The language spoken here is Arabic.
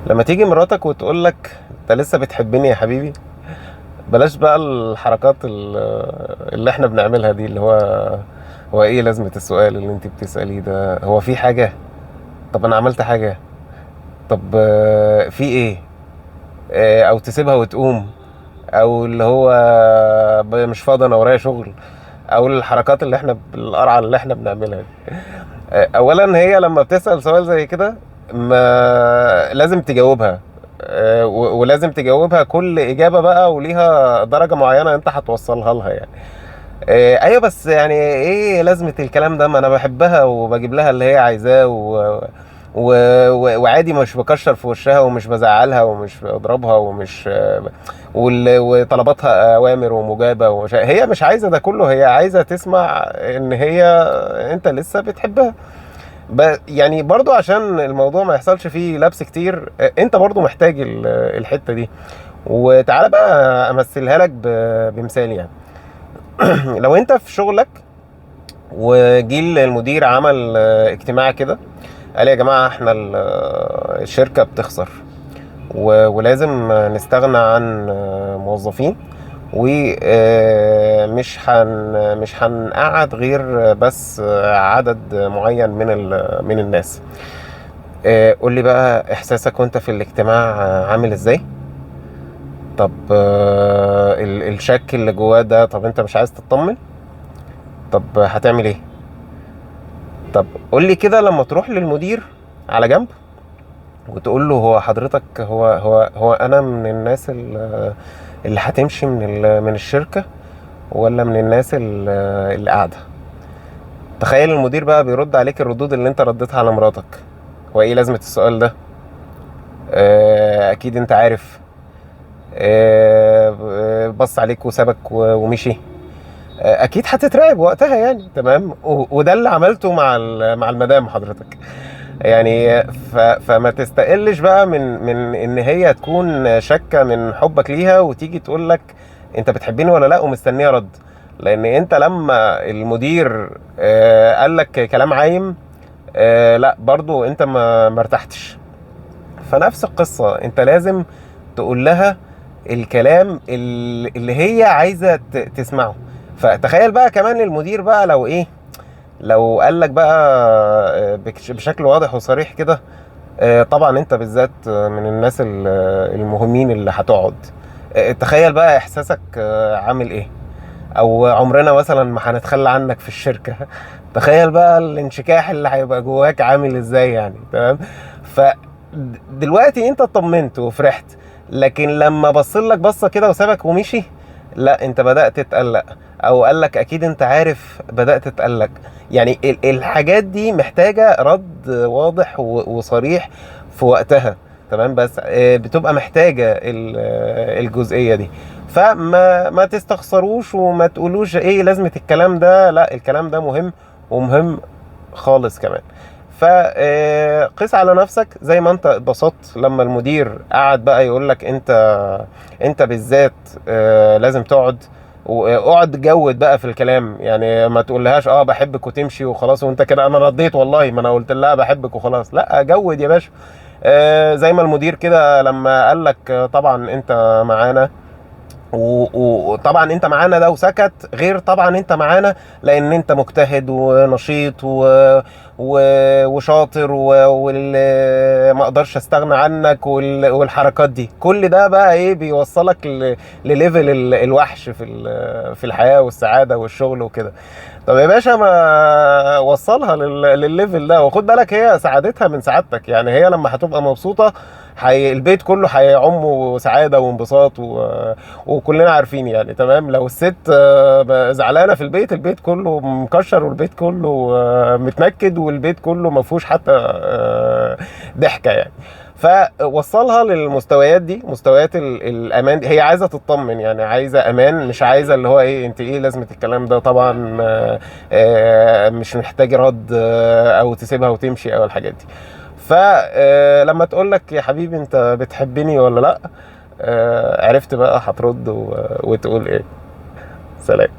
لما تيجي مراتك وتقول لك انت لسه بتحبني يا حبيبي، بلاش بقى الحركات اللي احنا بنعملها دي، اللي هو ايه لازمة السؤال اللي انت بتسأليه ده؟ هو في حاجة؟ طب انا عملت حاجة؟ طب في ايه؟ او تسيبها وتقوم، او اللي هو مش فاضي انا ورايا شغل، او الحركات اللي احنا القرعة اللي احنا بنعملها دي. اولا هي لما بتسأل سؤال زي كده ما لازم تجاوبها، ولازم تجاوبها كل اجابة بقى وليها درجة معينة انت هتوصلها لها يعني. ايوه بس يعني ايه لازمة الكلام ده؟ ما انا بحبها وبجيب لها اللي هي عايزاه و... وعادي، مش بكشر في وشها ومش بزعلها ومش بضربها ومش وطلباتها اوامر ومجابة هي مش عايزة ده كله، هي عايزة تسمع ان هي انت لسه بتحبها. يعني برضو عشان الموضوع ما يحصلش فيه لبس كتير، انت برضو محتاج الحتة دي. وتعالى بقى امثلها لك بمثال يعني. لو انت في شغلك وجي المدير عمل اجتماع كده، قال يا جماعة احنا الشركة بتخسر ولازم نستغنى عن موظفين، ومش هنقعد غير بس عدد معين من الناس. قول لي بقى احساسك وانت في الاجتماع عامل ازاي؟ طب الشك اللي جواه ده، طب انت مش عايز تطمن؟ طب هتعمل ايه؟ طب قول لي كده لما تروح للمدير على جنب وتقول له هو حضرتك، هو انا من الناس اللي هتمشي من الشركة، ولا من الناس اللي قاعدة؟ تخيل المدير بقى بيرد عليك الردود اللي انت رديتها على مراتك. هو ايه لازمة السؤال ده؟ اكيد انت عارف. بص عليك وسابك ومشي. اكيد هتترعب وقتها يعني. تمام. وده اللي عملته مع المدام حضرتك يعني. فما تستقلش بقى من ان هي تكون شاكه من حبك ليها وتيجي تقول لك انت بتحبيني ولا لا، ومستنيه رد. لان انت لما المدير قال لك كلام عايم، لا برضو انت ما ارتحتش. فنفس القصه، انت لازم تقول لها الكلام اللي هي عايزه تسمعه. فتخيل بقى كمان المدير بقى لو ايه، لو قال لك بقى بشكل واضح وصريح كده، طبعا انت بالذات من الناس المهمين اللي هتقعد. تخيل بقى احساسك عامل ايه؟ او عمرنا مثلا ما هنتخلى عنك في الشركة. تخيل بقى الانشكاح اللي هيبقى جواك عامل ازاي يعني. تمام. فدلوقتي انت اطمنت وفرحت، لكن لما بصلك بصة كده وسابك ومشي، لا انت بدأت تتقلق. او قال لك اكيد انت عارف، بدأت تتقلق. يعني الحاجات دي محتاجة رد واضح وصريح في وقتها. تمام. بس بتبقى محتاجة الجزئية دي. فما تستخسروش وما تقولوش ايه لازمة الكلام ده. لا، الكلام ده مهم، ومهم خالص كمان. فقيس على نفسك زي ما انت اتبسطت لما المدير قعد بقى يقول لك انت بالذات لازم تقعد. واقعد جود بقى في الكلام يعني. ما تقولهاش بحبك وتمشي وخلاص وانت كده انا رديت والله ما انا قلت لها بحبك وخلاص. لا، جود يا باشا. زي ما المدير كده لما قال لك طبعا انت معانا، وطبعا انت معانا ده وسكت، غير طبعا انت معانا لان انت مجتهد ونشيط و... وشاطر واللي ما اقدرش استغنى عنك والحركات دي. كل ده بقى ايه بيوصلك لليفل الوحش في الحياة والسعادة والشغل وكده. طب يا باشا ما وصلها للليفل ده، وخد بالك هي سعادتها من سعادتك يعني. هي لما هتبقى مبسوطة البيت كله هيعمه سعادة وانبساط وكلنا عارفين يعني. تمام. لو الست زعلانة في البيت كله مكشر، والبيت كله متنكد، والبيت كله ما فيهوش حتى ضحكة يعني. فوصلها للمستويات دي، مستويات الامان دي. هي عايزه تطمن يعني، عايزه امان، مش عايزه اللي هو ايه انت ايه لازمه الكلام ده. طبعا مش محتاج رد او تسيبها وتمشي او الحاجات دي. فلما تقول لك يا حبيبي انت بتحبني ولا لا، عرفت بقى هترد وتقول ايه. سلام.